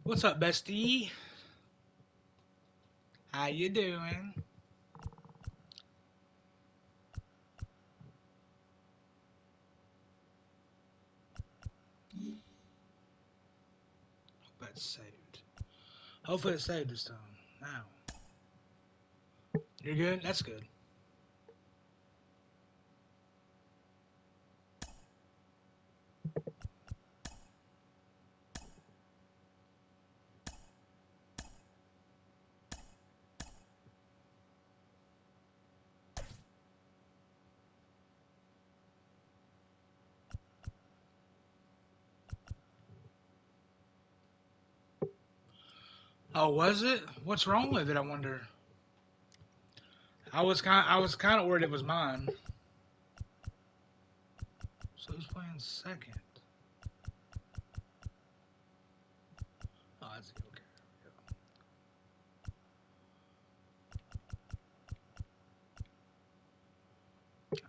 What's up, bestie? How you doing? Hope that's saved. Hopefully it's saved this time. Now. You're good? That's good. Oh, was it? What's wrong with it, I wonder? I was kind of worried it was mine. So who's playing second? Oh, that's okay.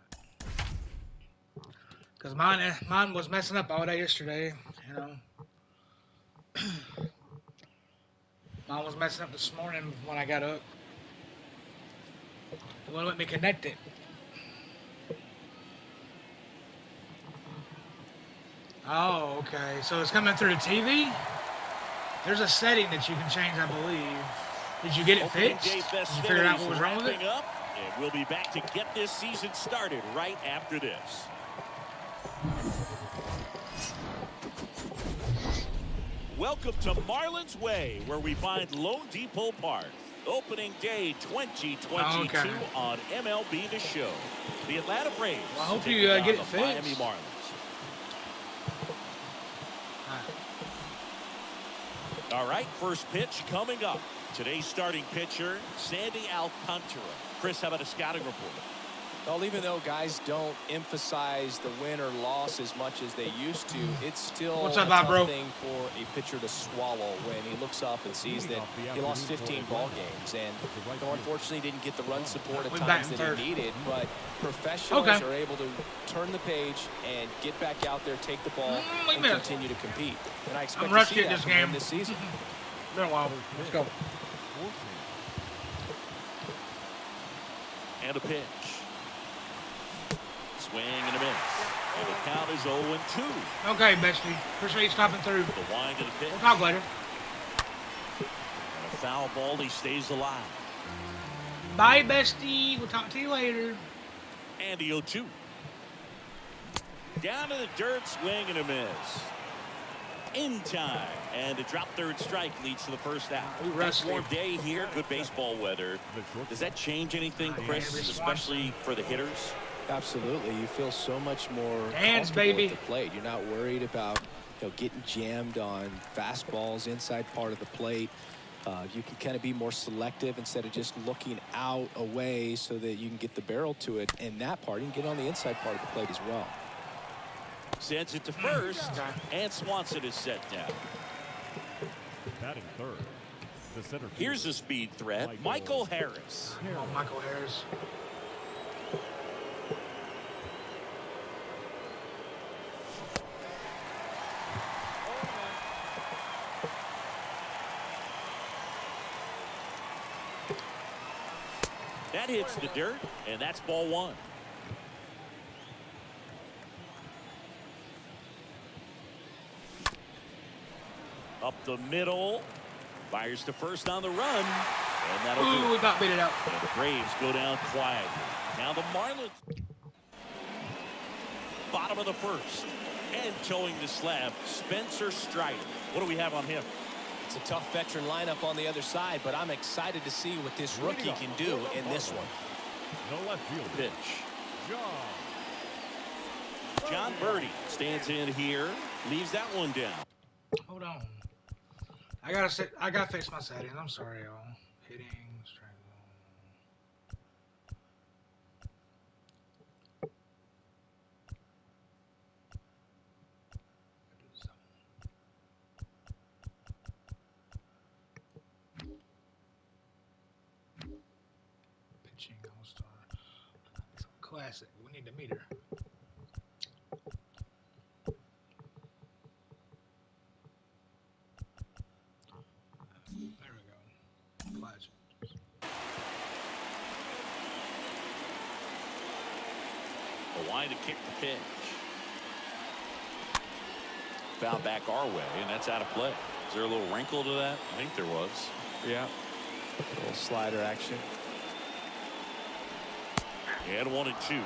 Because mine was messing up all day yesterday, you know. Mine was messing up this morning when I got up. It wouldn't let me connect it. Oh, okay. So it's coming through the TV? There's a setting that you can change, I believe. Did you get it fixed? Did you figure out what was wrong with it? Up, and we'll be back to get this season started right after this. Welcome to Marlins Way, where we find Lone Depot Park. Opening day 2022 on MLB The Show. The Atlanta Braves. Well, I hope you get it fixed. Miami Marlins. All right, first pitch coming up. Today's starting pitcher, Sandy Alcantara. Chris, how about a scouting report? Well, even though guys don't emphasize the win or loss as much as they used to, it's still a tough thing for a pitcher to swallow when he looks up and sees that he lost 15 ball games. And unfortunately didn't get the run support at times that he needed. But professionals are able to turn the page and get back out there, take the ball, and continue to compete. And I expect to see that from him this season. Been a while. Let's go. And a pitch. Swing and a miss. And the count is 0-2. Okay, bestie. Appreciate you stopping through. The wind of the pitch. We'll talk later. And a foul ball. He stays alive. Bye, bestie. We'll talk to you later. And the 0-2. Down to the dirt. Swing and a miss. In time. And a drop third strike leads to the first out. Nice warm day here. Good baseball weather. Does that change anything, Chris, especially for the hitters? Absolutely. You feel so much more comfortable at the plate. You're not worried about getting jammed on fastballs inside part of the plate. You can kind of be more selective instead of just looking out away so that you can get the barrel to it. And that part, you can get on the inside part of the plate as well. Sends it to first, and Swanson is set down. Batting third, the center field. Here's a speed threat, Michael Harris. Oh, Michael Harris. That hits the dirt, and that's ball one. Up the middle. Fires to first on the run. And that'll do it. We about beat it out. And the Braves go down quietly. Now the Marlins. Bottom of the first. And towing the slab, Spencer Strider. What do we have on him? It's a tough veteran lineup on the other side, but I'm excited to see what this rookie can do in this one. No left field. Pitch. John Birdie stands in here. Leaves that one down. Hold on. I gotta fix my settings. I'm sorry, y'all. Hitting, strike pitching, all-star. Classic. We need the meter. Line to kick the pitch. Foul back our way, and that's out of play. Is there a little wrinkle to that? I think there was. Yeah. A little slider action. And 1-2.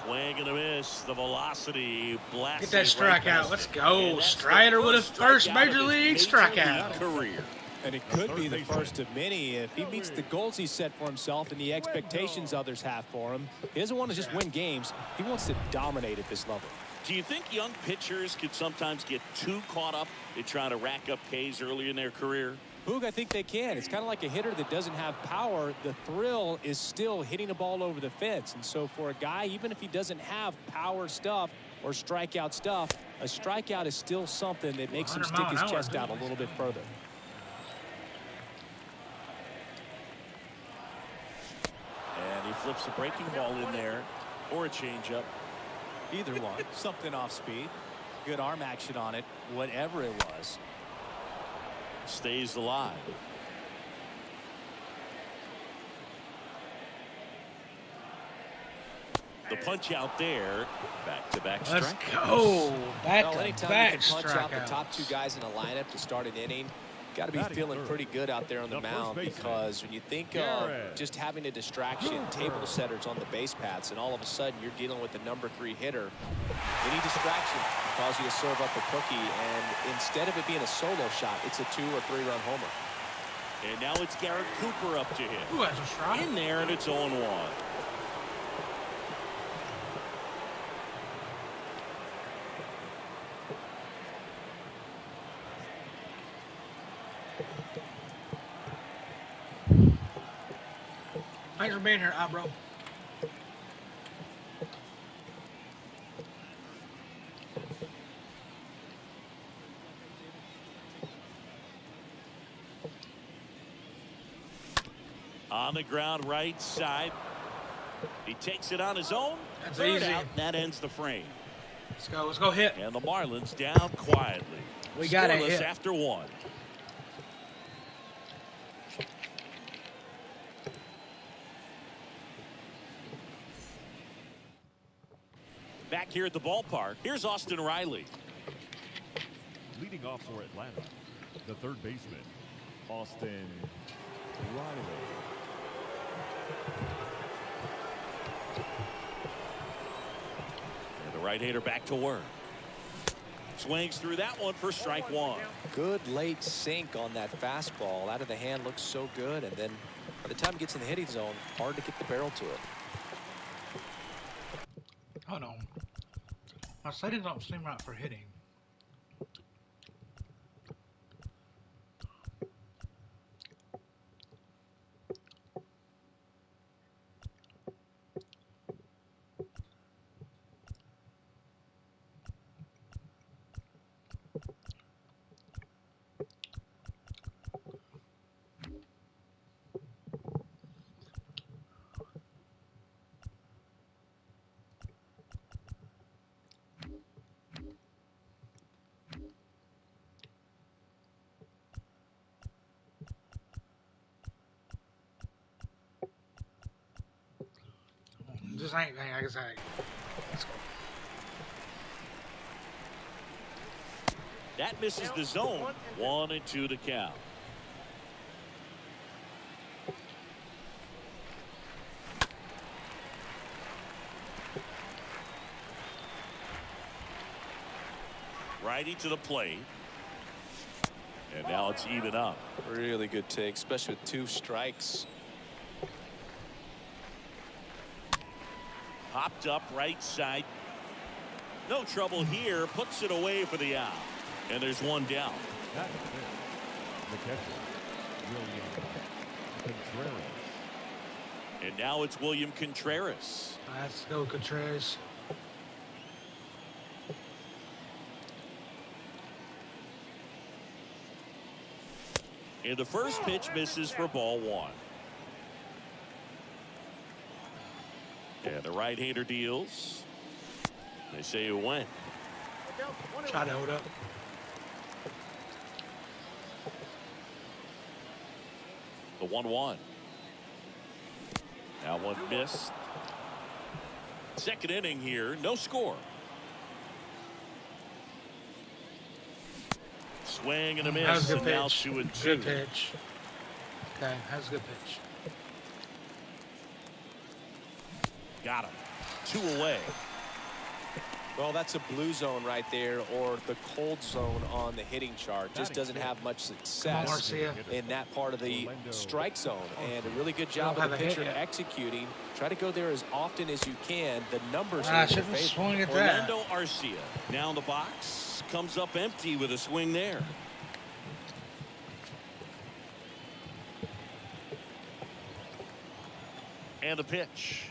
Swing and a miss. The velocity blasting. Get that strikeout. Let's go. Strider with a first major league strikeout. Career. And it could be the first of many if he meets the goals he set for himself and the expectations others have for him. He doesn't want to just win games. He wants to dominate at this level. Do you think young pitchers could sometimes get too caught up in trying to rack up Ks early in their career? Boog, I think they can. It's kind of like a hitter that doesn't have power. The thrill is still hitting a ball over the fence. And so for a guy, even if he doesn't have power stuff or strikeout stuff, a strikeout is still something that makes him stick his chest out a little bit further. And he flips a breaking ball in there or a changeup. Either one. Something off speed. Good arm action on it, whatever it was. Stays alive. The punch out there. Back-to-back strike. Let's go. Anytime you Back-to-back can punch out the strikeouts. top two guys in a lineup to start an inning, got to be feeling pretty good out there on the mound, because when you think of just having a distraction, table setters on the base paths, and all of a sudden you're dealing with the #3 hitter, any distraction can cause you to serve up a cookie, and instead of it being a solo shot, it's a 2- or 3-run homer. And now it's Garrett Cooper up to him. Ooh, that's a strike. In there, and it's 0-1. Thanks for being here, bro. On the ground, right side. He takes it on his own. That's Third easy. out, that ends the frame. Let's go. Let's go hit. And the Marlins down quietly. We got it. Scoreless after 1. Back here at the ballpark, here's Austin Riley. Leading off for Atlanta, the third baseman, Austin Riley. And the right-hander back to work. Swings through that one for strike 1. Good late sink on that fastball. Out of the hand looks so good, and then By the time it gets in the hitting zone, hard to get the barrel to it. Oh no. My settings don't seem right for hitting. Just ain't, like I said. Let's go. That misses the zone. 1-2 to count. Righty to the plate. And now it's even up. Really good take, especially with 2 strikes. Popped up right side. No trouble here. Puts it away for the out. And there's one down. That is it. The catcher, William Contreras. And now it's William Contreras. Let's go, Contreras. And the first pitch misses for ball 1. And the right-hander deals. They say it went. Try to hold up. The 1-1. Now one missed. Second inning here. No score. Swing and a miss. That was a And good now pitch. 2-2. Good pitch. Okay, that was a good pitch. Got him. 2 away. Well, that's a blue zone right there, or the cold zone on the hitting chart. Just doesn't have much success in that part of the strike zone. And a really good job of the pitcher executing. Try to go there as often as you can. The numbers are in your favor. Swing at that. Orlando Arcia now in the box. Comes up empty with a swing there. And the pitch.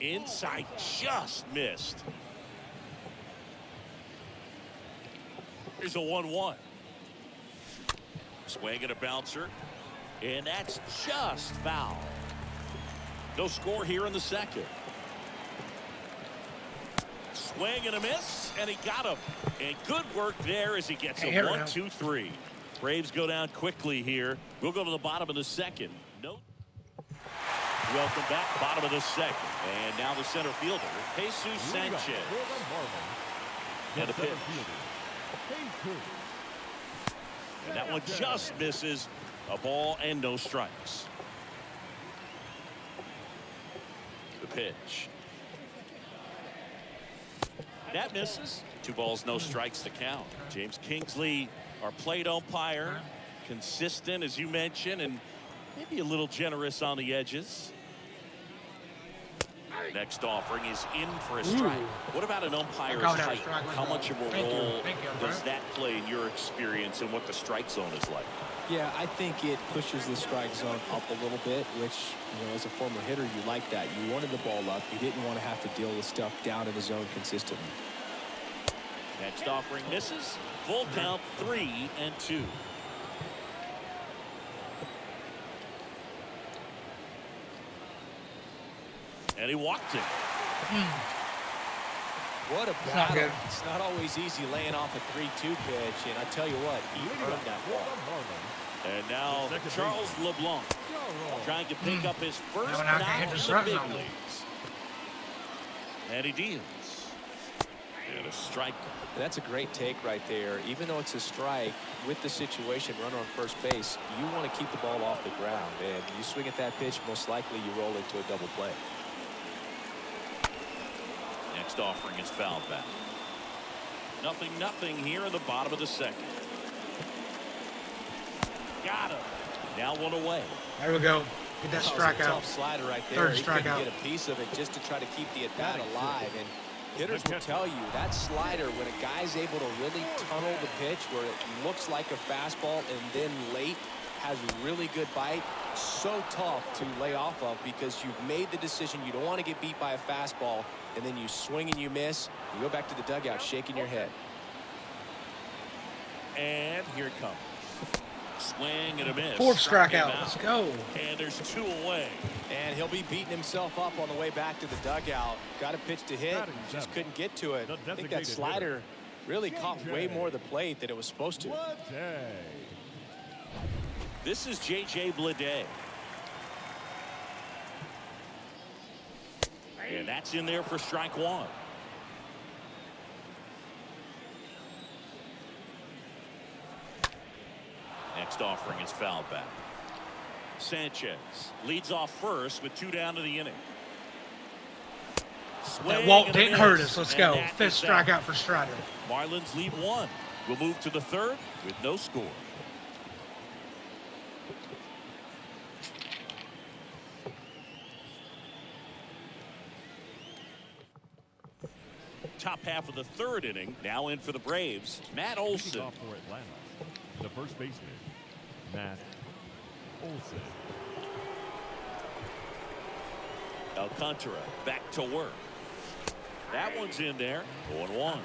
Inside, just missed. Here's a 1-1. Swing and a bouncer. And that's just foul. No score here in the second. Swing and a miss, and he got him. And good work there as he gets a 1-2-3. Braves go down quickly here. We'll go to the bottom of the second. No. Welcome back, bottom of the second. And now the center fielder, Jesus Sanchez. And a pitch. And that one just misses. A ball and no strikes. The pitch. That misses. 2 balls, no strikes to count. James Kingsley, our plate umpire, consistent as you mentioned, and maybe a little generous on the edges. Next offering is in for a strike. What about an umpire's height? How much of a role does that play in your experience and what the strike zone is like? Yeah, I think it pushes the strike zone up a little bit, which, you know, as a former hitter, you like that. You wanted the ball up. You didn't want to have to deal with stuff down in the zone consistently. Next offering misses. Full count, 3-2. And he walked it. What a battle. It's not always easy laying off a 3-2 pitch, and I tell you what, he earned that ball. And now Charles LeBlanc trying to pick up his first knock in the big leagues. And he deals. And a strike. That's a great take right there. Even though it's a strike, with the situation, runner on first base, you want to keep the ball off the ground. And you swing at that pitch, most likely you roll into a double play. Next offering is fouled back. 0-0 here in the bottom of the second. Got him. Now one away. There we go. Get that strikeout. Tough slider right there. Third he strikeout. couldn't get a piece of it just to try to keep the at-bat alive. And hitters will tell you that slider, when a guy's able to really tunnel the pitch where it looks like a fastball and then late has a really good bite, so tough to lay off of because you've made the decision you don't want to get beat by a fastball, and then you swing and you miss. You go back to the dugout shaking your head. And here it comes. Swing and a miss. Fourth strikeout. Let's go. And there's 2 away. And he'll be beating himself up on the way back to the dugout. Got a pitch to hit, just couldn't get to it. I think that slider really caught way more of the plate than it was supposed to. This is J.J. Bleday. And that's in there for strike 1. Next offering is fouled back. Sanchez leads off first with 2 down to the inning. That walk didn't hurt us. Let's go. 5th strikeout for Strider. Marlins lead 1. We'll move to the 3rd with no score. Top half of the 3rd inning. Now in for the Braves, Matt Olson. Off for Atlanta, the first baseman, Matt Olson. Alcantara back to work. That one's in there. 0-1.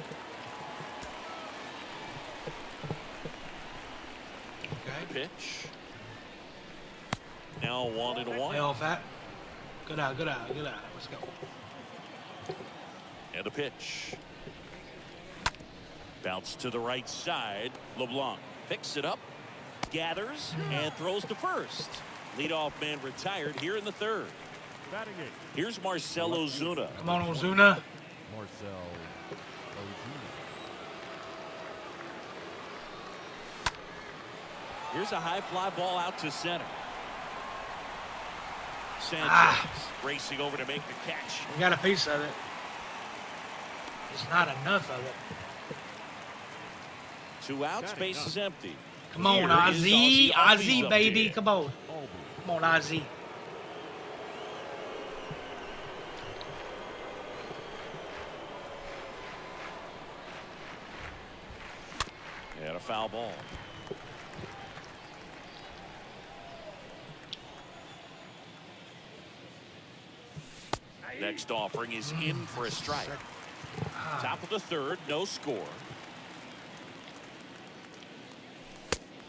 Okay. Pitch. Now 1-1. Lay off that. Good out. Let's go. And a pitch. Bounce to the right side. LeBlanc picks it up, gathers, and throws to first. Leadoff man retired here in the 3rd. Here's Marcell Ozuna. Come on, Ozuna. Marcell Ozuna. Here's a high fly ball out to center. Sanchez racing over to make the catch. We got a piece of it. It's not enough of it. 2 outs, base is empty. Come on, Ozzy. Ozzy, baby. Come on. Come on, Ozzy. And a foul ball. Next offering is in for a strike. Top of the 3rd, no score.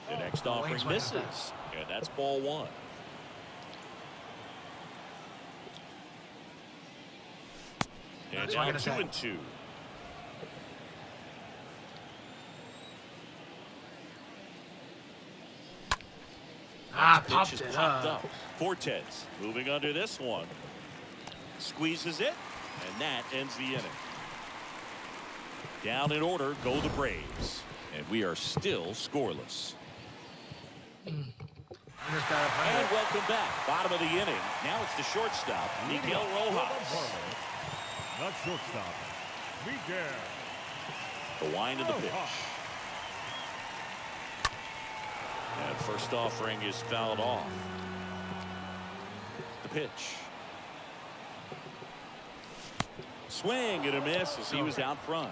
The next offering misses, and that's ball 1. And now 2-2. Popped it up. Fortes moving under this one. Squeezes it, and that ends the inning. Down in order go the Braves, and we are still scoreless. And welcome back. Bottom of the inning. Now it's the shortstop, Miguel Rojas. Not shortstop, Miguel. The wind of the pitch. And first offering is fouled off. The pitch. Swing and a miss as he was out front.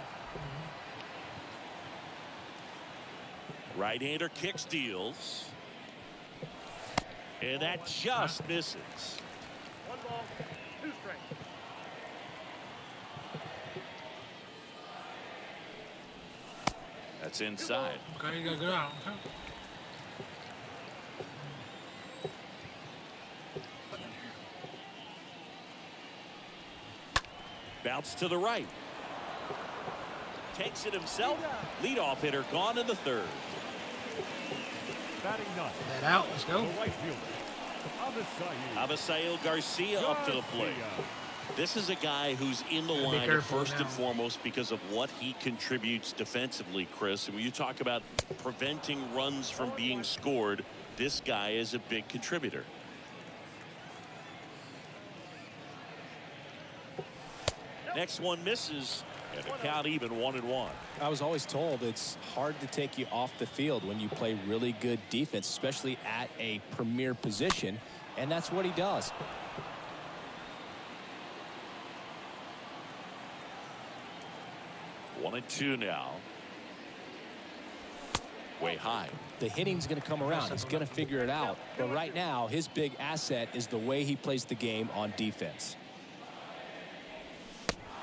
Right-hander kicks, deals. And that just misses. 1 ball, 2 strikes. That's inside. Okay, you gotta go out. Okay. Bounce to the right. Takes it himself. Leadoff hitter gone in the 3rd. Batting ninth. That out. Let's go. The right fielder, Avisail Garcia up to the plate. This is a guy who's in the lineup first and foremost because of what he contributes defensively, Chris. And when you talk about preventing runs from being scored, this guy is a big contributor. Next one misses. And the count even 1-1. I was always told it's hard to take you off the field when you play really good defense, especially at a premier position, and that's what he does. One and two now. Way high. The hitting's going to come around. He's going to figure it out. But right now, his big asset is the way he plays the game on defense.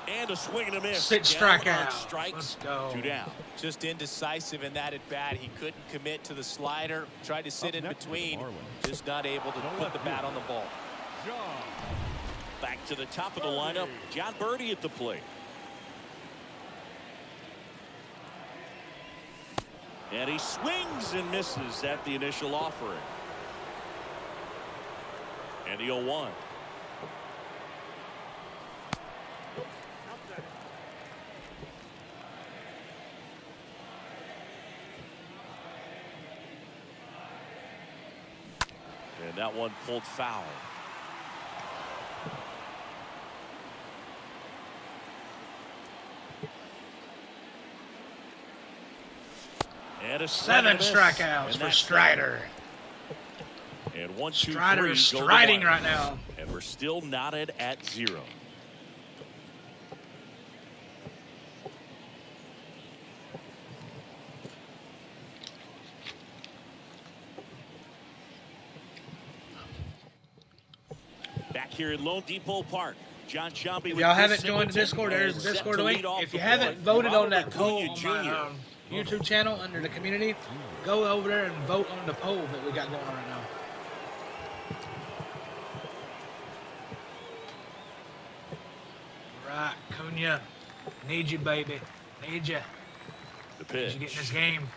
And a swing and a miss. 6 strikeouts. Strikes. Let's go. 2 down. Just indecisive in that at bat. He couldn't commit to the slider. Tried to sit in between. Just not able to put the bat on the ball. Back to the top of the lineup. John Birdie at the plate. And he swings and misses at the initial offering. And the 0-1. And that one pulled foul. And a 7 strikeouts for Strider. And 1, 2, 3. Strider is striding right now. And we're still knotted at 0. Back here in Lone Depot Park. John Shelby. If y'all haven't joined the Discord, there's the Discord link. If you haven't voted on that poll on my YouTube channel under the community, go over there and vote on the poll that we got going on right now. Right, Cunha. Need you, baby. Need you. The pitch. Need you get in this game.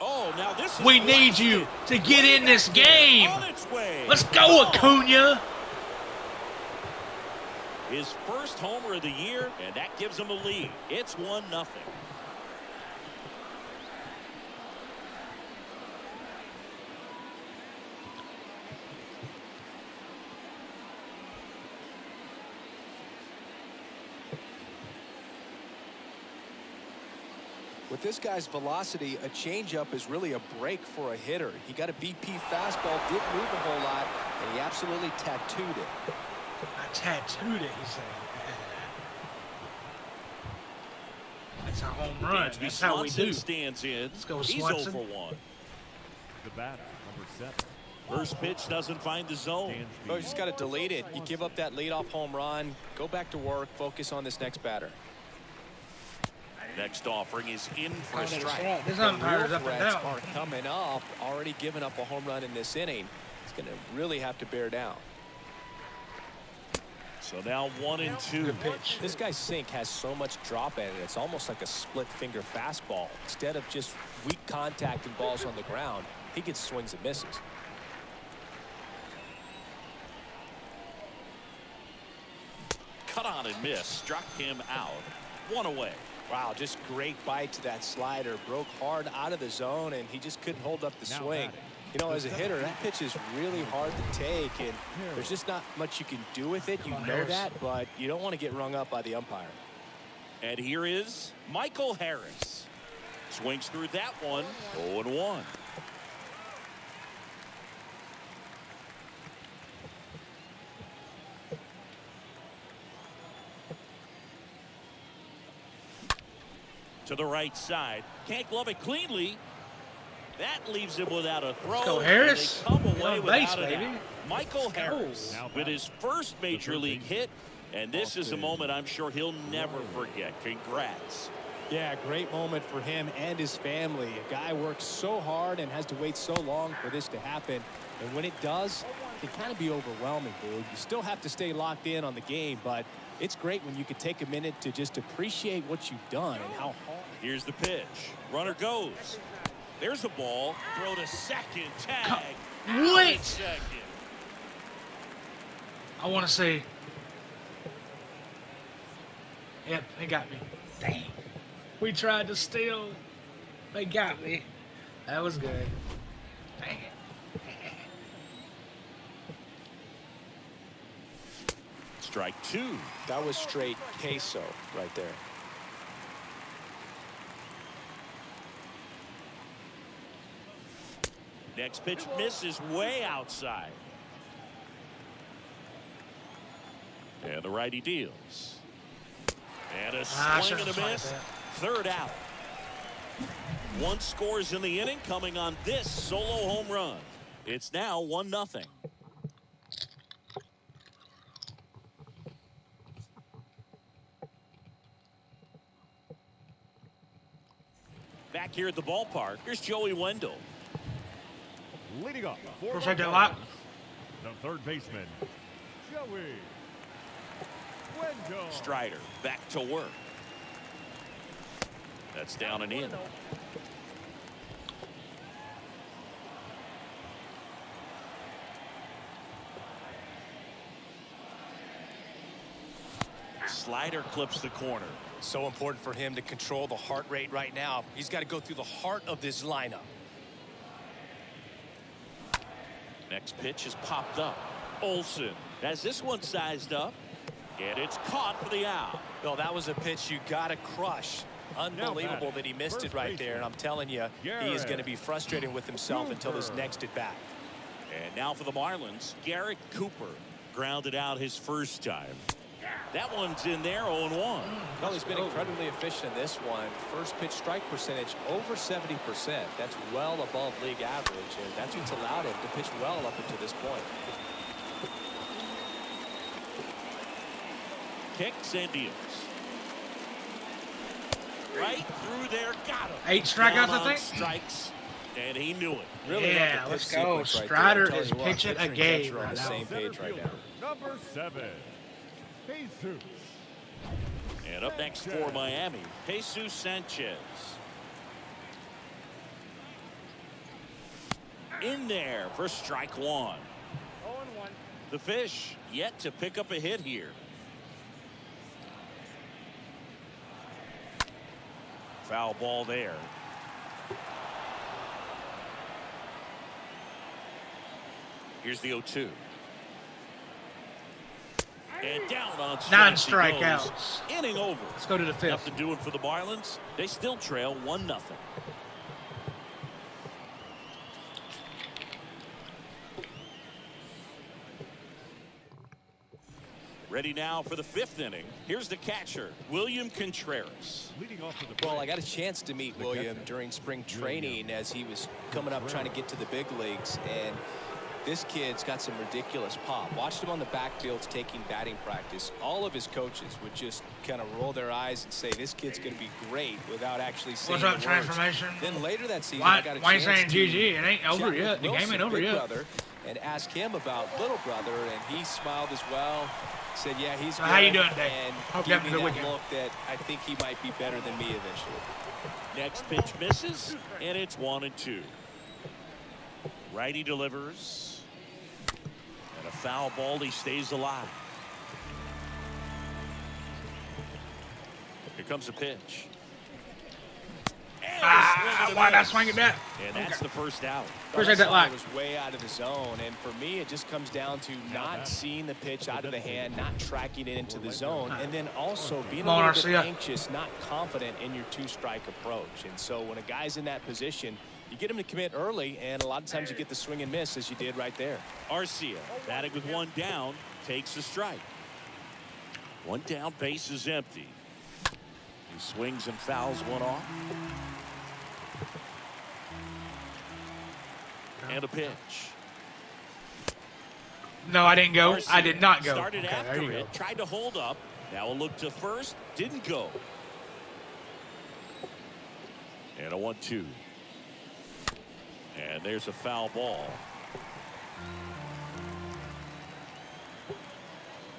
Oh, now this is We need you to get in this game. on its way. Let's go, Acuna. His first homer of the year, and that gives him a lead. It's 1-0. With this guy's velocity, a changeup is really a break for a hitter. He got a BP fastball, didn't move a whole lot, and he absolutely tattooed it. I tattooed it, he said. That's a home run. That's how we do. Stands in. Let's go, He's Swanson. 0 for 1. The batter, number 7. First pitch doesn't find the zone. Oh, you just got to delete it. You give up that leadoff home run, go back to work, focus on this next batter. Next offering is in for a strike. This umpire's up and Threats down. are coming up. Already giving up a home run in this inning. It's going to really have to bear down. So now 1 and 2. Good pitch. This guy's sink has so much drop in it. It's almost like a split finger fastball. Instead of just weak contact and balls on the ground, he gets swings and misses. Cut on and miss. Struck him out. 1 away. Wow, just great bite to that slider. Broke hard out of the zone, and he just couldn't hold up the swing. You know, as a hitter, that pitch is really hard to take, and there's just not much you can do with it. You know that, but you don't want to get rung up by the umpire. And here is Michael Harris. Swings through that one. 0-1. To the right side. Can't glove it cleanly. That leaves him without a throw. Let's go, Harris. And they come away On base, without an baby. out. Michael Harris with his first major league hit. And this is a moment I'm sure he'll never forget. Congrats. Yeah, great moment for him and his family. A guy works so hard and has to wait so long for this to happen. And when it does, it can kind of be overwhelming, dude. You still have to stay locked in on the game, but it's great when you can take a minute to just appreciate what you've done and how hard. Here's the pitch. Runner goes. There's a ball. Throw to second. Tag. Wait. Second. I want to say. Yep, they got me. Dang. We tried to steal. They got me. That was good. Dang it. strike two. That was straight queso right there. Next pitch misses way outside. And the righty deals. And a swing and a miss. Third out. One scores in the inning coming on this solo home run. It's now 1-0. Back here at the ballpark, here's Joey Wendell. Leading up. Protect that lot. The third baseman, Joey Wendell. Strider back to work. That's down and in. Slider clips the corner. So important for him to control the heart rate right now. He's got to go through the heart of this lineup. Next pitch is popped up. Olsen has this one sized up. And it's caught for the out. Well, that was a pitch you got to crush. Unbelievable that he missed it right there. And I'm telling you, he is going to be frustrated with himself until his next at bat. And now for the Marlins, Garrett Cooper grounded out his first time. That one's in there, 0-1. Well, he's been incredibly efficient in this one. First pitch strike percentage over 70%. That's well above league average, and that's what's allowed him to pitch well up until this point. Kicks and deals. Right through there, got him. 8 strikeouts, I think. Strikes, and he knew it. Really yeah, let's go. Strider is pitching a game on the same page right now. Number 7, Jesus. And up next for Miami, Jesus Sanchez. In there for strike one. 0-1. The Fish yet to pick up a hit here. Foul ball there. Here's the 0-2. And down on 9 strikeouts. Inning over. Let's go to the 5th. Nothing doing for the Marlins. They still trail 1-0. Ready now for the 5th inning. Here's the catcher, William Contreras. Leading off to the Well, I got a chance to meet William during spring training as he was coming up trying to get to the big leagues, and this kid's got some ridiculous pop. Watched him on the backfields taking batting practice. All of his coaches would just kind of roll their eyes and say, this kid's going to be great, without actually saying What's up, the transformation? words. Then later that season, Why I got a are you chance saying to GG? It ain't over chat yet. with The game Wilson, ain't over big yet. brother, and ask him about little brother, and he smiled as well. Said, yeah, he's good. How you doing, Dave? And Hope you gave having me a good that weekend. look that I think he might be better than me eventually. Next pitch misses, and it's 1-2. Righty delivers. And a foul ball, he stays alive. Here comes a pitch. Why not swing at that? And that's the first out. Appreciate that line. Was way out of the zone, and for me, it just comes down to not seeing the pitch out of the hand, not tracking it into the zone, and then also being a little bit anxious, not confident in your 2-strike approach. And so when a guy's in that position, you get him to commit early, and a lot of times you get the swing and miss, as you did right there. Arcia, batting with 1 down, takes a strike. 1 down, base is empty. He swings and fouls one off. And a pitch. No, I didn't go. Arcia I did not go. Started Okay, after there you it, go. tried to hold up. Now a look to first, didn't go. And a 1-2. And there's a foul ball.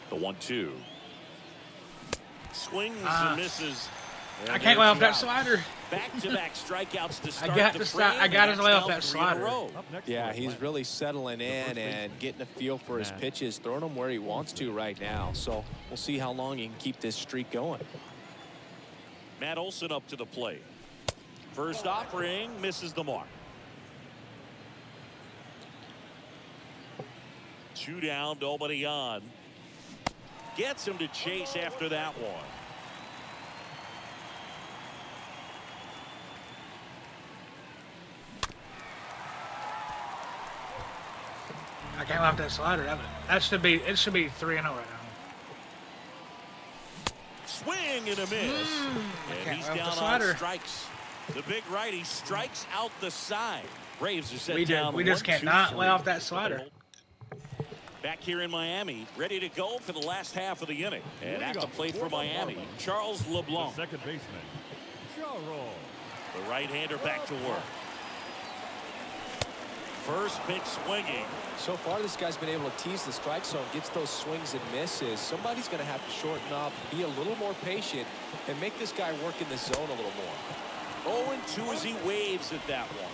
The 1-2. Swings and misses. I can't lay off that slider. Back-to-back strikeouts to start I got the to frame. stop. I got to lay off that 3 in a slider. row. Yeah, he's really settling in and getting a feel for his pitches, throwing them where he wants to right now. So we'll see how long he can keep this streak going. Matt Olson up to the plate. First offering, misses the mark. 2 down, nobody on. gets him to chase after that one. I can't laugh that slider. It should be 3-0 right now. Swing and a miss. And he's down on strikes. The big righty strikes out the side. Braves are set down. We just cannot lay off that slider. Back here in Miami, ready to go for the last half of the inning. And at the plate for Miami, Charles LeBlanc. The second baseman, Charles. The right-hander back to work. First pitch swinging. So far, this guy's been able to tease the strike zone, gets those swings and misses. Somebody's going to have to shorten up, be a little more patient, and make this guy work in the zone a little more. 0-2 as he waves at that one.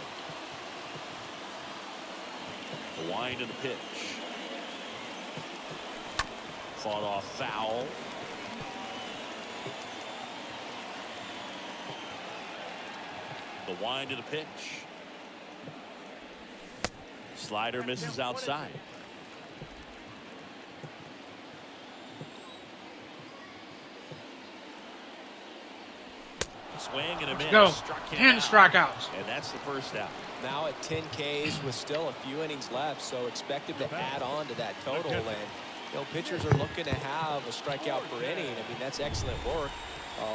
The wind and the pitch. Fought off foul. The wind and the pitch. Slider misses outside. Swing and a miss. Go. 10 strikeouts. And that's the first out. Now at 10 Ks with still a few innings left, so expect him to add on to that total. And you know, pitchers are looking to have a strikeout per inning. I mean, that's excellent work.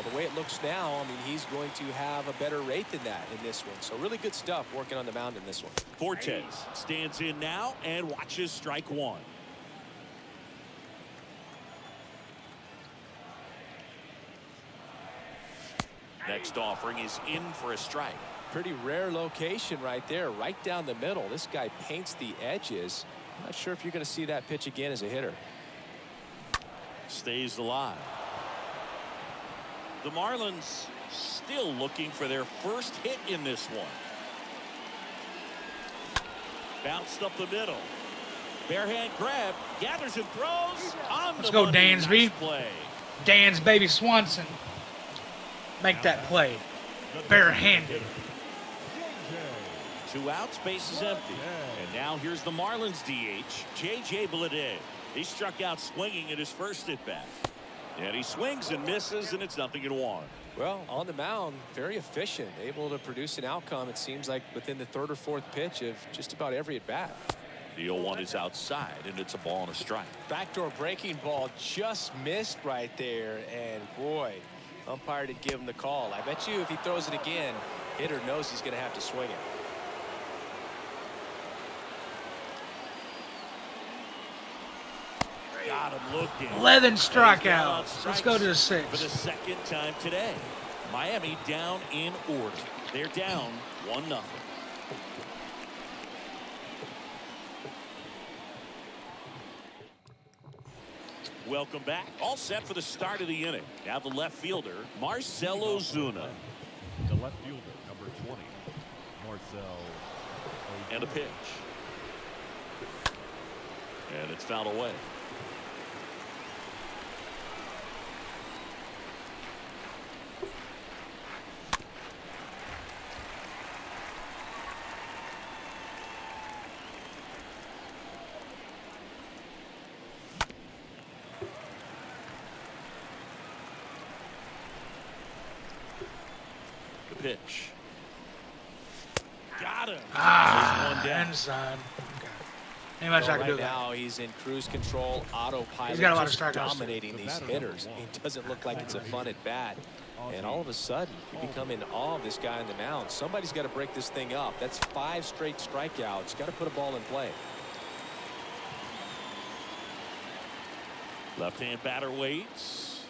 The way it looks now, I mean, he's going to have a better rate than that in this one. So really good stuff working on the mound in this one. Fortes stands in now and watches strike one. Next offering is in for a strike. Pretty rare location right there, right down the middle. This guy paints the edges. I'm not sure if you're going to see that pitch again as a hitter. Stays alive. The Marlins still looking for their first hit in this one. Bounced up the middle. Bare hand grab. Gathers and throws. Let's go, Dansby. Play. Dan's baby Swanson. Make that play. Bare-handed. 2 outs, base is empty. And now here's the Marlins DH, J.J. Bleday. He struck out swinging at his first at-bat. And he swings and misses, and it's 0-1. Well, on the mound, very efficient, able to produce an outcome, it seems like, within the 3rd or 4th pitch of just about every at-bat. The 0-1 is outside, and it's a ball and a strike. Backdoor breaking ball just missed right there, and boy, umpire did give him the call. I bet you if he throws it again, hitter knows he's going to have to swing it. Got him looking. 11 strikeouts. Let's go to the 6th. For the second time today. Miami down in order. They're down 1-0. Welcome back. All set for the start of the inning. Now the left fielder, Marcell Ozuna. The left fielder, number 20, Marcell. And a pitch. And it's fouled away. Pitch. Got him. Ah, inside. Okay. Ain't much I can do right now, he's in cruise control, autopilot, he's got a lot of just strikeouts. dominating these hitters. It doesn't look like it's a fun at bat. And all of a sudden, you become in awe of this guy on the mound. Somebody's got to break this thing up. That's 5 straight strikeouts. Got to put a ball in play. Left-hand batter waits.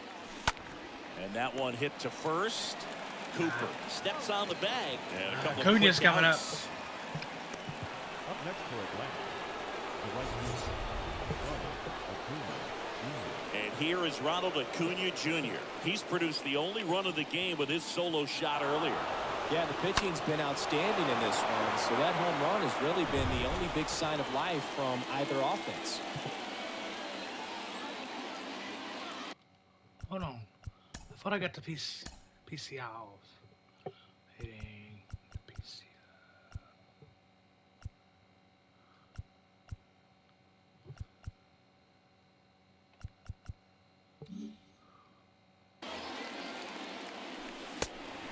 And that one hit to first. Cooper steps on the bag. And a couple Acuna's coming up. Up next for Atlanta, the right fielder, and here is Ronald Acuna Jr. He's produced the only run of the game with his solo shot earlier. Yeah, the pitching's been outstanding in this one. So that home run has really been the only big sign of life from either offense. Hold on. I thought I got the PCI off. Hitting PCI.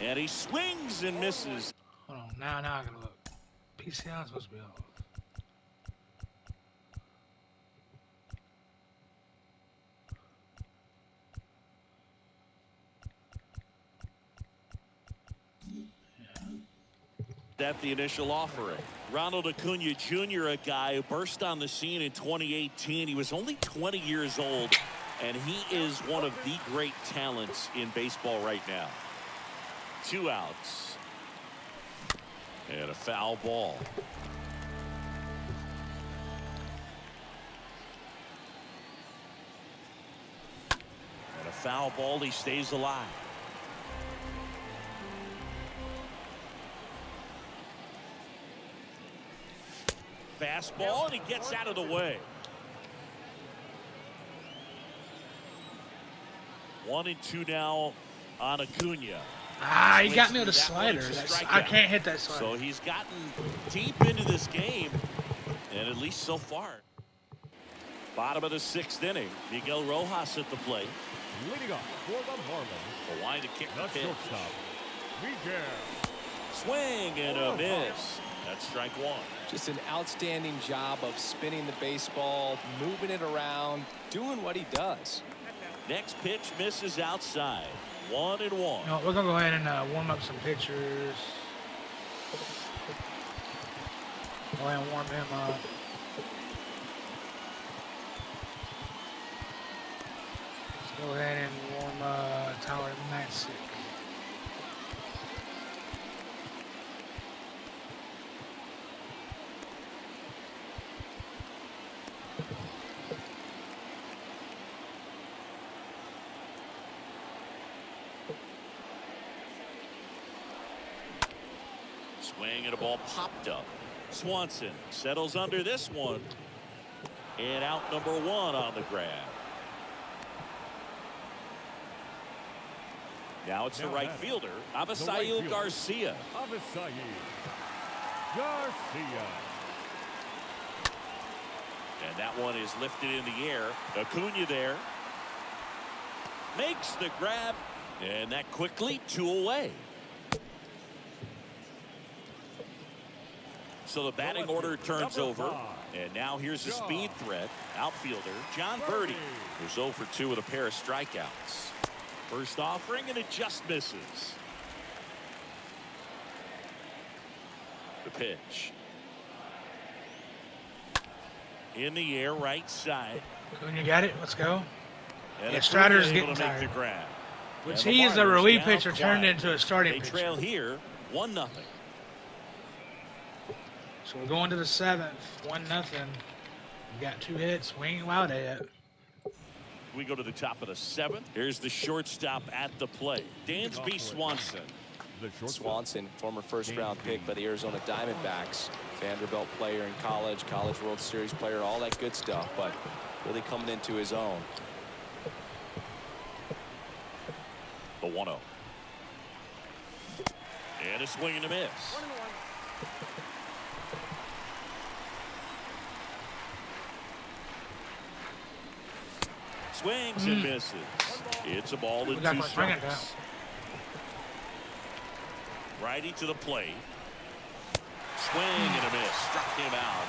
And he swings and misses. Hold on. Now I gotta look. PCI is supposed to be off. At the initial offering. Ronald Acuna Jr., a guy who burst on the scene in 2018. He was only 20 years old, and he is one of the great talents in baseball right now. 2 outs. And a foul ball. And a foul ball. He stays alive. Fastball, and he gets out of the way. 1-2 now on Acuna. Ah, he got me with a slider. I can't hit that slider. So he's gotten deep into this game, and at least so far. Bottom of the 6th inning. Miguel Rojas at the plate. Leading up for the Marlins. A line to kick the pitch. Shortstop, Miguel. Swing and a miss. That's strike 1. Just an outstanding job of spinning the baseball, moving it around, doing what he does. Next pitch misses outside. 1-1. No, we're gonna go ahead and warm up some pitchers. Go ahead and warm him up. Let's go ahead and warm Tyler Matzik. Swing and a ball popped up. Swanson settles under this one. And out number 1 on the grab. Now it's the right fielder, Avisail Garcia. Avisail Garcia. And that one is lifted in the air. Acuna there. Makes the grab. And that quickly 2 away. So the batting order turns over. And now here's a speed threat. Outfielder John Birdie, who's 0 for 2 with a pair of strikeouts. First offering, and it just misses. The pitch. In the air, right side. You got it. Let's go. And yeah, Strider's getting able to tired. make the grab. Which he is a relief pitcher turned into a starting pitcher. They trail here, 1-0. So we're going to the 7th, 1-0. We got 2 hits. We ain't allowed that yet. We go to the top of the 7th. Here's the shortstop at the plate, Dansby Swanson. Swanson, former first-round pick by the Arizona Diamondbacks. Vanderbilt player in college, College World Series player, all that good stuff, but really coming into his own. The 1-0. And a swing and a miss. Swings and misses. It's a ball in 2 strikes. Righty to the plate. Swing and a miss. Struck him out.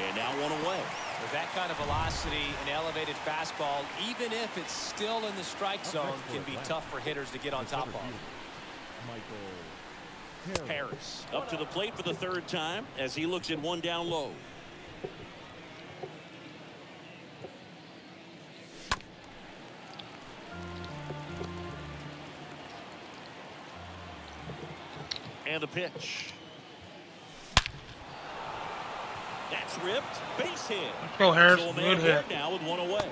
And now 1 away. With that kind of velocity, an elevated fastball, even if it's still in the strike zone, can be tough for hitters to get on top of. Harris up to the plate for the 3rd time as he looks at 1 down low. And the pitch. That's ripped. Base hit. Let's go, Harris. So Good hit. Now with 1 away.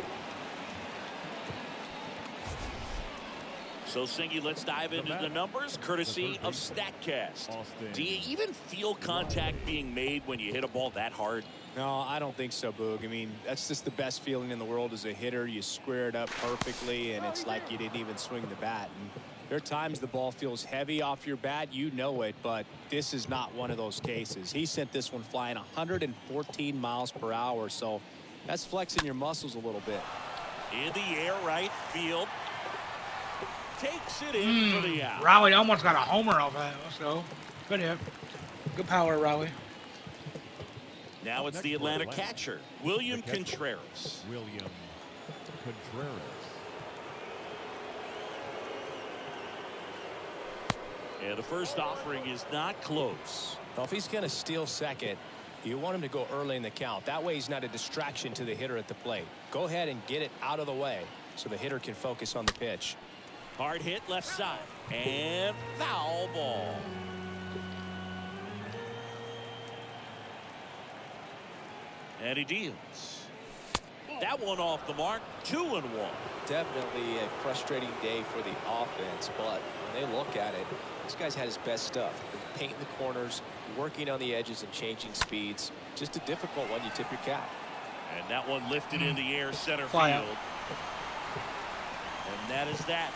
So, Singy, let's dive into the numbers, courtesy of StatCast. Do you even feel contact being made when you hit a ball that hard? No, I don't think so, Boog. I mean, that's just the best feeling in the world as a hitter. You square it up perfectly, and it's like you didn't even swing the bat. And there are times the ball feels heavy off your bat. You know it, but this is not one of those cases. He sent this one flying 114 miles per hour, so that's flexing your muscles a little bit. In the air, right field. takes it in for the out. Riley almost got a homer off that. Let's go. Good hit. Good power, Riley. Now it's the Atlanta catcher, William Contreras. William Contreras. And the first offering is not close. Well, if he's going to steal second, you want him to go early in the count. That way he's not a distraction to the hitter at the plate. Go ahead and get it out of the way so the hitter can focus on the pitch. Hard hit left side. And foul ball. And he deals. That one off the mark. 2-1. Definitely a frustrating day for the offense, but when they look at it, this guy's had his best stuff. Painting the corners, working on the edges, and changing speeds. Just a difficult one. You tip your cap. And that one lifted in the air, center Fly field. out. And that is that.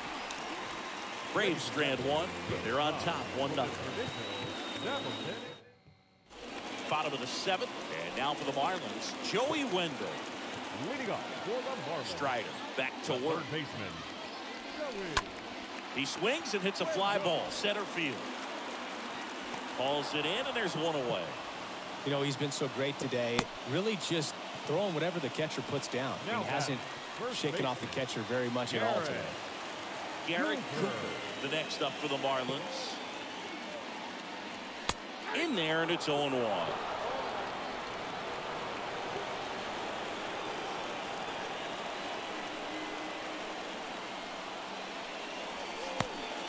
Braves strand one. They're on top, 1-0. Bottom of the 7th. And now for the Marlins, Joey Wendell. Leading off for the Marlins. Strider back to work. Third baseman, Joey. He swings and hits a fly ball, center field. Hauls it in, and there's one away. You know, he's been so great today. Really just throwing whatever the catcher puts down. He hasn't shaken off the catcher very much at all today. Garrett Cooper, the next up for the Marlins. In there, and it's 0-1.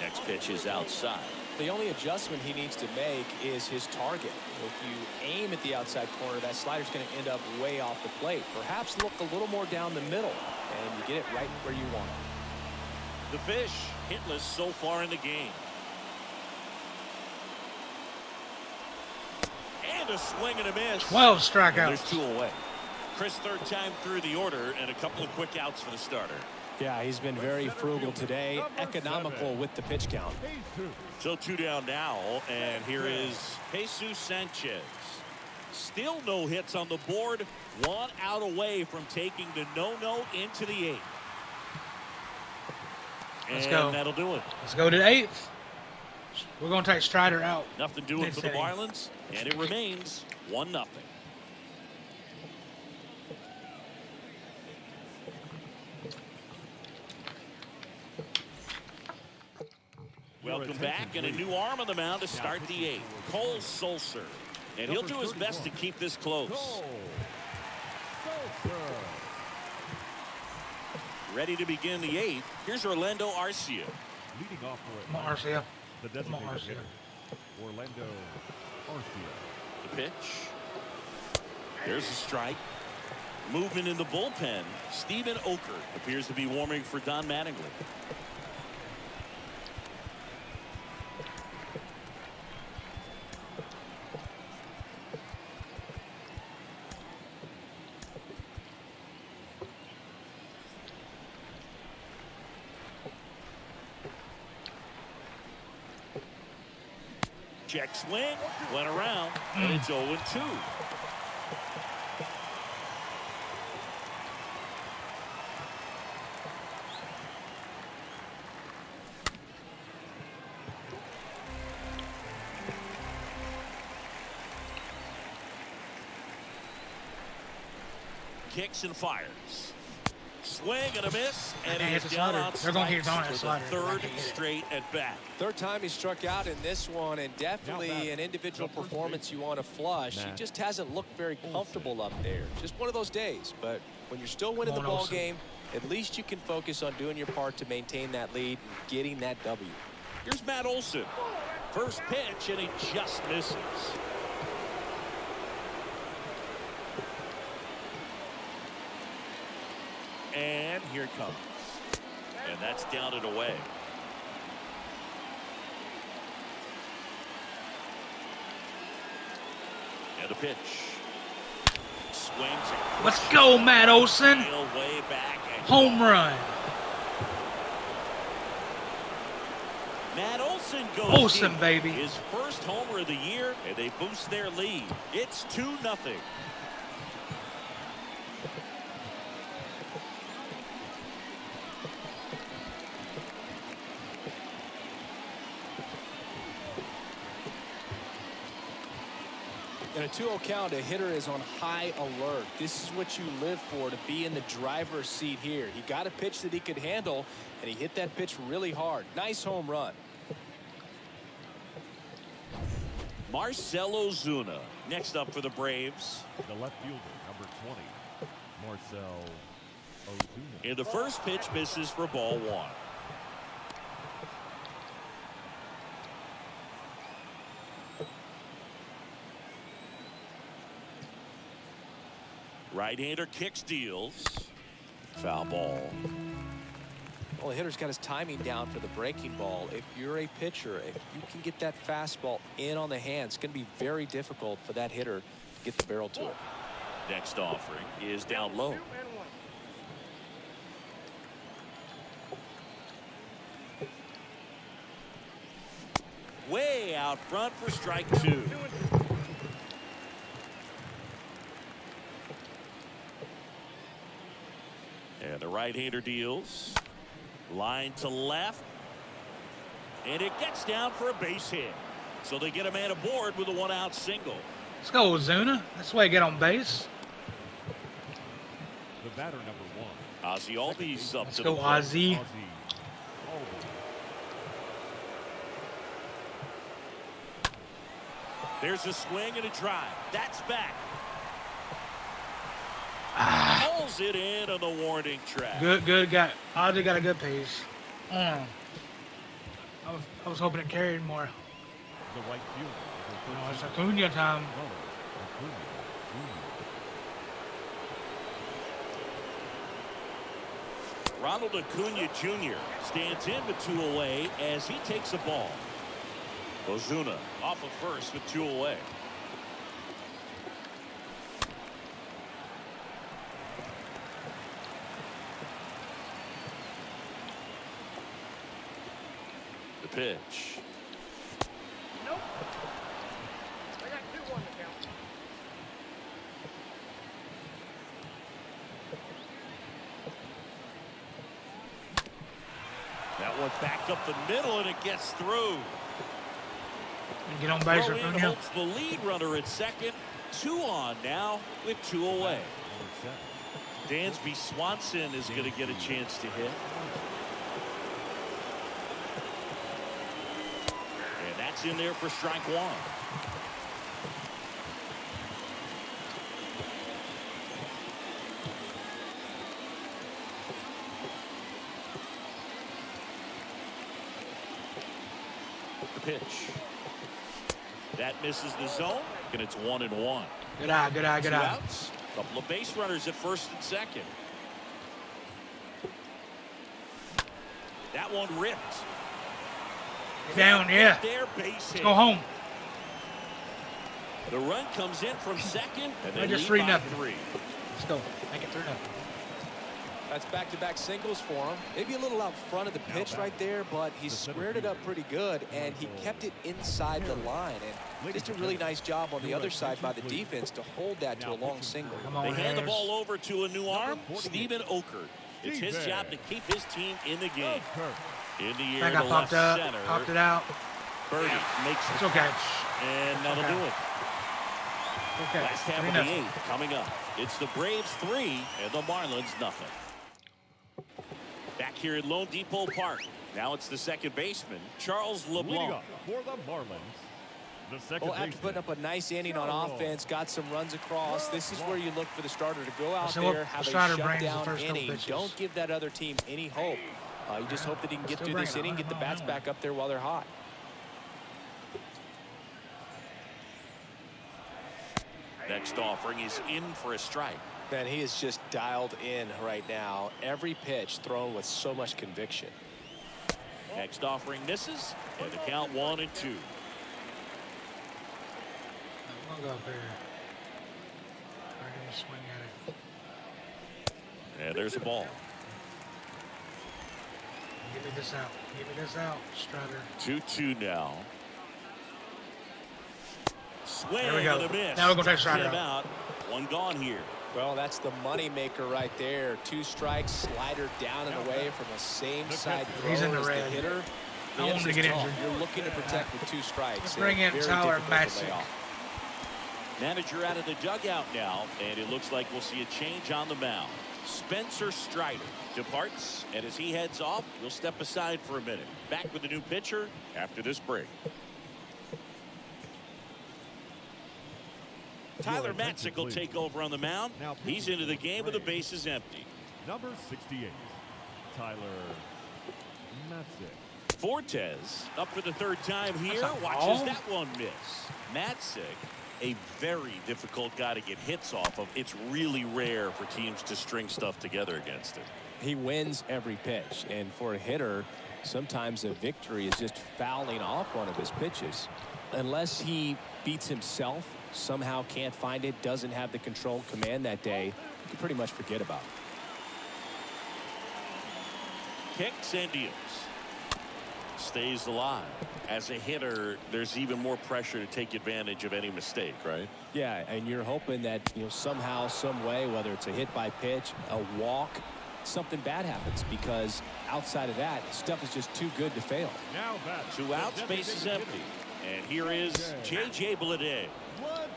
Next pitch is outside. The only adjustment he needs to make is his target. If you aim at the outside corner, that slider's going to end up way off the plate. Perhaps look a little more down the middle, and you get it right where you want it. The Fish hitless so far in the game. And a swing and a miss. 12 strikeouts. There's 2 away. Chris, third time through the order, and a couple of quick outs for the starter. Yeah, he's been very frugal today, economical with the pitch count. So 2 down now, and here is Jesus Sanchez. Still no hits on the board. 1 out away from taking the no-no into the 8th. Let's and go. That'll do it. Let's go to the 8th. We're going to take Strider out. Nothing doing for the Marlins, and it remains 1-0. Welcome back, and a new arm on the mound to start the 8th. Cole Sulser, and he'll do his best to keep this close. Ready to begin the 8th. Here's Orlando Arcia. Leading off for Come on, Arcia. the designated hitter, Orlando Arcia. The pitch. There's a strike. Movement in the bullpen. Steven Oker appears to be warming for Don Mattingly. Check swing, went around, and it's 0-2. Kicks and fires. Swing and a miss, and he's down on strikes for the 3rd straight at bat. 3rd time he struck out in this one, and definitely an individual performance you want to flush. He just hasn't looked very comfortable up there. Just one of those days. But when you're still winning the ball game, at least you can focus on doing your part to maintain that lead and getting that W. Here's Matt Olson. First pitch, and he just misses. And here it comes. And that's down and away. And the pitch. Swings. Let's go, Matt Olson. Way back and home run. Matt Olson goes Olson, deep. baby. His first homer of the year, and they boost their lead. It's 2-0. In a 2-0 count, a hitter is on high alert. This is what you live for, to be in the driver's seat here. He got a pitch that he could handle, and he hit that pitch really hard. Nice home run. Marcell Ozuna next up for the Braves. The left fielder, number 20, Marcell Ozuna. And the first pitch misses for ball 1. Right-hander kicks, deals. Foul ball. Well, the hitter's got his timing down for the breaking ball. If you're a pitcher, if you can get that fastball in on the hand, it's going to be very difficult for that hitter to get the barrel to it. Next offering is down low. Way out front for strike 2. And the right-hander deals. Line to left. And it gets down for a base hit. So they get a man aboard with a 1-out single. Let's go, Ozuna. That's the way you get on base. The batter, number 1. Ozzy Albies up Let's to go, the plate. Ozzy. There's a swing and a drive. That's back. Pulls it in on the warning track. Good. Ozzy got a good pace. I was hoping it carried more. The right fielder. No, it's Acuna time. Ronald Acuna Jr. stands in with 2 away as he takes a ball. Ozuna off of first with 2 away. The pitch. Nope. I got 2 on the count. That one back up the middle, and it gets through. Get on base, Throw in Acuna. holds the lead runner at second. 2 on now with 2 away. Dansby Swanson is going to get a chance to hit. And that's in there for strike 1. The pitch. That misses the zone, and it's 1-1. Good eye. 2 outs. Couple of base runners at first and second. That one ripped. Down, yeah. Their base Let's hit. go home. The run comes in from second, and they just lead 3-0. by 3. Let's go. Make it 3-0. That's back-to-back singles for him. Maybe a little out front of the pitch right there, but he squared it up pretty good, and he kept it inside the line. And just a really nice job on the other side by the defense to hold that to a long single. Come on, They hand the Harris. ball over to a new arm, Stephen Okert. It's his job to keep his team in the game. In the I air think to I left popped up, center. popped it out. Birdie makes It's the okay. catch, and that'll Okay. do it. Okay. Last half of the 8th coming up. It's the Braves 3 and the Marlins nothing. Back here at Lone Depot Park. Now it's the second baseman, Charles Leading LeBlanc. up for the Marlins, the second Well, after baseman, putting up a nice inning on offense, got some runs across, this is where you look for the starter to go out So what there, have a Strider brings the shutdown first couple inning. pitches. Don't give that other team any hope. You just hope that he can get Still through this bringing it. inning, get the bats back up there while they're hot. Next offering is in for a strike. Man, he is just dialed in right now. Every pitch thrown with so much conviction. Next offering misses, and the count 1-2. We'll go up there. We're going to swing at it. And there's a ball. Give me this out. Give me this out, Strider. 2-2 now. Swing There we go. and a miss. Now we're gonna take Strider Him out. out. One gone here. Well, that's the money maker right there. 2 strikes, slider down and away from a same side throw He's in the as red. the hitter. I want him to get tough. injured. You're looking to protect with 2 strikes. Let's bring and in very Tyler difficult to lay Matzik. off. Manager out of the dugout now, and it looks like we'll see a change on the mound. Spencer Strider departs, and as he heads off, we'll step aside for a minute. Back with the new pitcher after this break. Tyler Matzik will take over on the mound. He's into the game with the bases empty. Number 68, Tyler Matzik. Fortes up for the third time here. Watches that one miss. Matzik, a very difficult guy to get hits off of. It's really rare for teams to string stuff together against him. He wins every pitch, and for a hitter, sometimes a victory is just fouling off one of his pitches. Unless he beats himself, somehow can't find it, doesn't have the control command that day, you can pretty much forget about it. Kicks and deals. Stays alive. As a hitter, there's even more pressure to take advantage of any mistake, right? Yeah, and you're hoping that, you know, somehow, some way, whether it's a hit by pitch, a walk, something bad happens, because outside of that, stuff is just too good to fail. Now back. 2 outs, base is empty. And here is J.J. Bleday.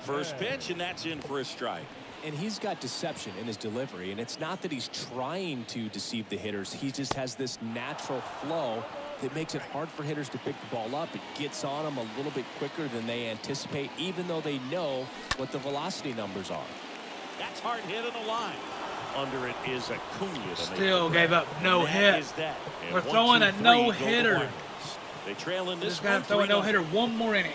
First pitch, and that's in for a strike. And he's got deception in his delivery, and it's not that he's trying to deceive the hitters. He just has this natural flow that makes it hard for hitters to pick the ball up. It gets on them a little bit quicker than they anticipate, even though they know what the velocity numbers are. That's hard hit on the line. Under it is Acuna. Still gave up no hit. We're throwing a no-hitter. They trail in this one. Just got to throw a no-hitter one more inning.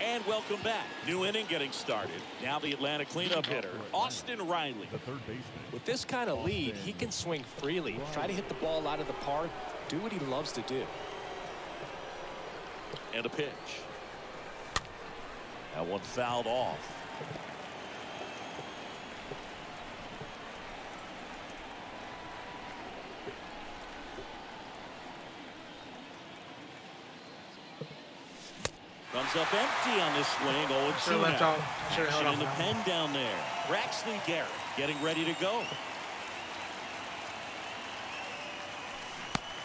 And welcome back. New inning getting started. Now the Atlanta cleanup hitter, Austin Riley. The third baseman. With this kind of lead, he can swing freely, try to hit the ball out of the park, do what he loves to do. And a pitch. That one fouled off. Comes up empty on this swing. 0-2 now. In the pen down there. Braxton Garrett getting ready to go.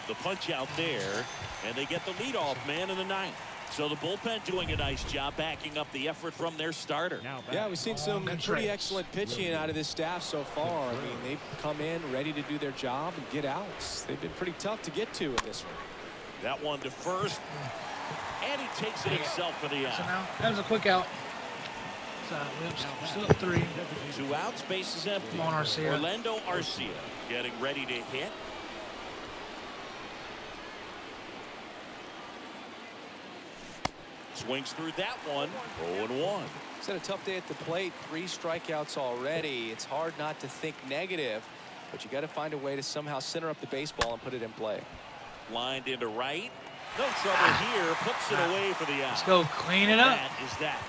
The punch out there, and they get the leadoff man in the ninth. So the bullpen doing a nice job backing up the effort from their starter. Yeah, we've seen some pretty excellent pitching out of this staff so far. I mean, they've come in ready to do their job and get outs. They've been pretty tough to get to in this one. That one to first. And he takes it himself for the out. So now, that was a quick out. So still up 3. 2 outs, base is empty. Come on, Arcia. Orlando Arcia getting ready to hit. Swings through that one. 0-1. He's had a tough day at the plate. 3 strikeouts already. It's hard not to think negative, but you got to find a way to somehow center up the baseball and put it in play. Lined into right. No trouble here. Puts it away for the out. Let's go clean it up. That is that.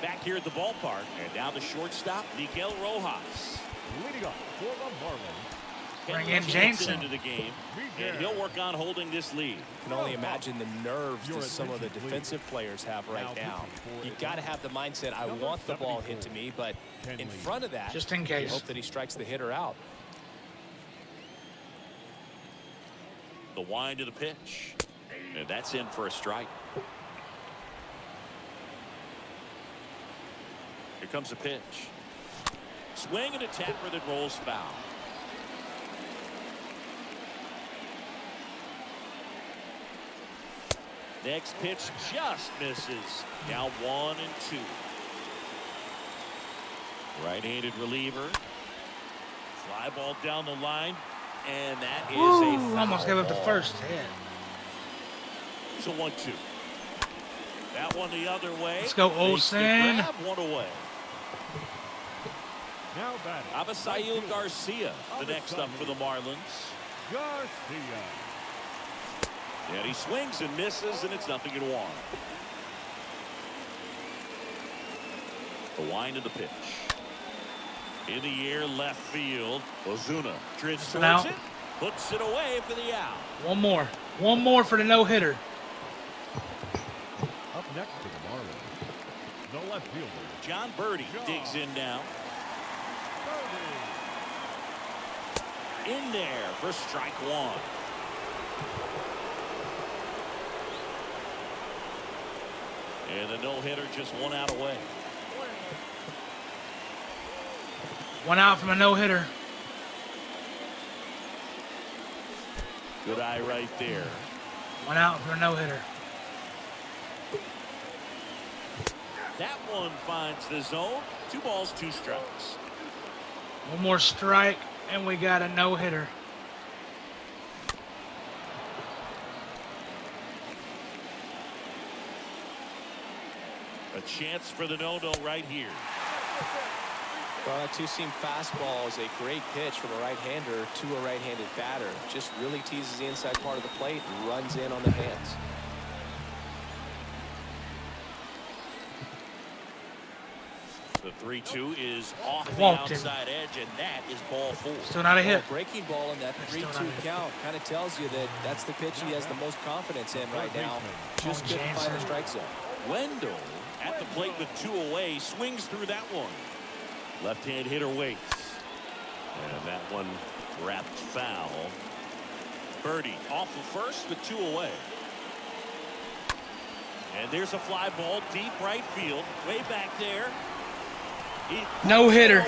Back here at the ballpark. And now the shortstop, Miguel Rojas. Leading up for the Marlins. Bring in Jameson into the game. And he'll work on holding this lead. You can only imagine the nerves that some of the defensive players have right now. You got to have the mindset, I want the ball hit to me, but in front of that, just in case, hope that he strikes the hitter out. The wind of the pitch. And that's in for a strike. Here comes a pitch. Swing and a tapper that rolls foul. Next pitch just misses. Now 1-2. Right-handed reliever. Fly ball down the line. And that is a foul. Almost gave up the first hit. It's a 1-2. That one the other way. Let's go, Olsen. Grab one away. Now batting. Avisail Garcia, the next up for the Marlins. Garcia. And he swings and misses, and it's 0-1. The wind of the pitch. In the air, left field. Ozuna drifts towards it, puts it away for the out. One more for the no-hitter. Up next for the Marlins, the left fielder, John Birdie digs in now. In there for strike 1. And a no-hitter just 1 out away. 1 out from a no-hitter. Good eye right there. 1 out for a no-hitter. That one finds the zone. 2 balls, 2 strikes. 1 more strike, and we got a no-hitter. A chance for the no-no right here. Well, that two-seam fastball is a great pitch from a right-hander to a right-handed batter. Just really teases the inside part of the plate and runs in on the hands. The 3-2 is off the Walked him. outside edge, and that is ball 4. Still not a hit. Breaking ball in that 3-2 count kind of tells you that that's the pitch he has the most confidence in right now. Just couldn't find the strike zone. Wendell at the plate with 2 away, swings through that one. Left-hand hitter waits. And that one wrapped foul. Birdie off of first with 2 away. And there's a fly ball deep right field, way back there. No hitter.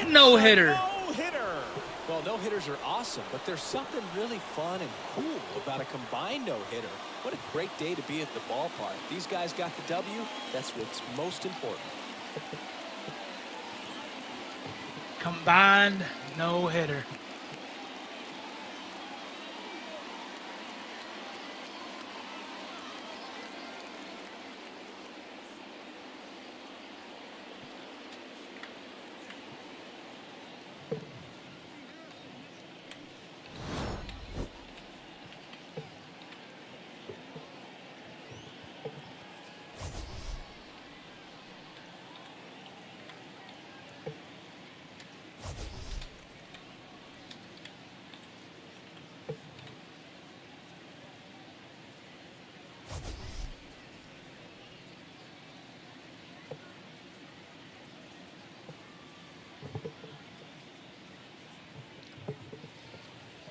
No hitter. No hitter. Well, no hitters are awesome, but there's something really fun and cool about a combined no hitter. What a great day to be at the ballpark. These guys got the W. That's what's most important. Combined no hitter.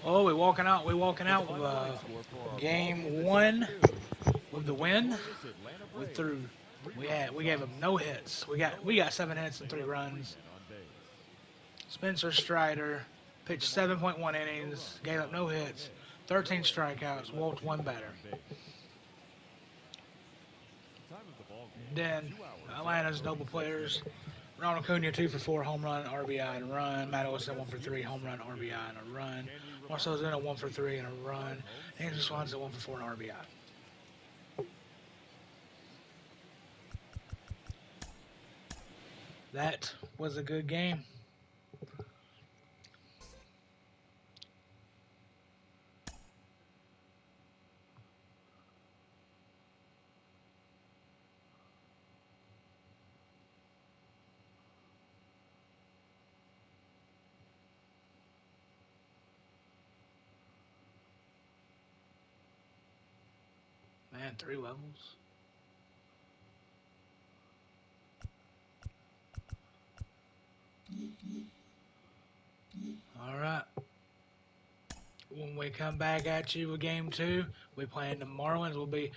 Oh, we're walking out with game 1 with the win. We gave them no hits. We got 7 hits and 3 runs. Spencer Strider pitched 7.1 innings, gave up no hits, 13 strikeouts, walked 1 batter. Then Atlanta's noble players: Ronald Acuna 2 for 4, home run, RBI, and a run. Matt Olson 1 for 3, home run, RBI, and a run. Marcell Ozuna 1 for 3 and a run. Andrew Swanson 1 for 4 and RBI. That was a good game. Man, 3 levels. All right. When we come back at you with game 2, we playing the Marlins. It'll be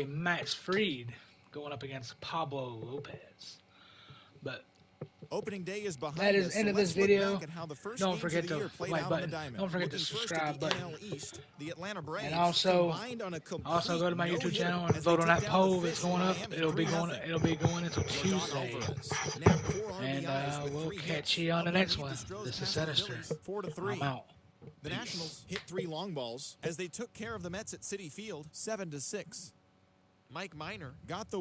Max Fried going up against Pablo Lopez. But opening day is behind that is us, end of so this video. Don't forget to like button. Don't forget to subscribe button. East, the Atlanta Braves and also go to my YouTube channel and vote on that poll. It's going up. It'll be going until Tuesday. And we'll catch you on the next one. This is Sinister. I'm out. The Nationals hit 3 long balls as they took care of the Mets at Citi Field 7-6. Mike Minor got the